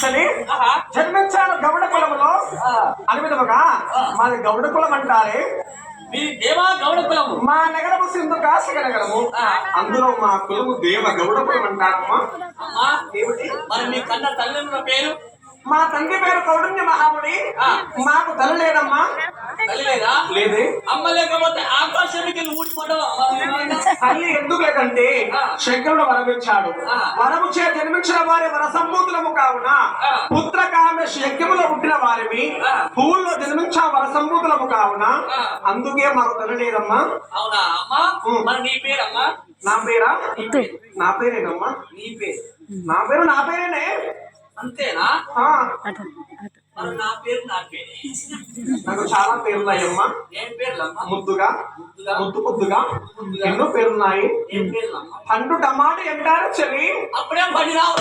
సరే జన్మించాను గౌడ కులములో అని విధముగా మాది గౌడ కులం అంటారే. మీ దేవా గౌడ కులము. మా నగరము సింధు కాశిక నగరము. అందులో మా కులము దేవ గౌడ కులం అంటారమ్మా. అమ్మా ఏమిటి మరి మీ కన్న తల్లిదండ్రుల పేరు? మా తండ్రి పేరు కౌండిన్య మహాముని. మాకు తల్లి లేదమ్మా. తల్లి లేదా? లేదే. అమ్మ లేకపోతే ఆకాశానికి ఊడిపోవడం తల్లి ఎందుకు లేదంటే శంకరుడు వరమిచ్చాడు. వరము చే జన్మించిన వారి వర సంబూతులము కావున పుత్రకామేశ యజ్ఞములో పుట్టిన వారిని పువ్వుల్లో జన్మించా వర సంబూతులము కావున అందుకే మాకు తల్లి లేదమ్మా. అవునా అమ్మా? మరి నీ పేరమ్మా? నా పేరా? నా పేరేనమ్మా. నీ పేరు? నా పేరు నా పేరేనే. అంతేనా? నా పేరు నా పేరే. నాకు చాలా పేరున్నాయమ్మా. ఏం పేర్లమ్మా? ముద్దుగా ముద్దు పొద్దుగా ఎన్నో పేరున్నాయి. ఏం పేర్లమ్మా? పండు టమాటా ఎంటారు చెవి అప్పుడే పడి రావు.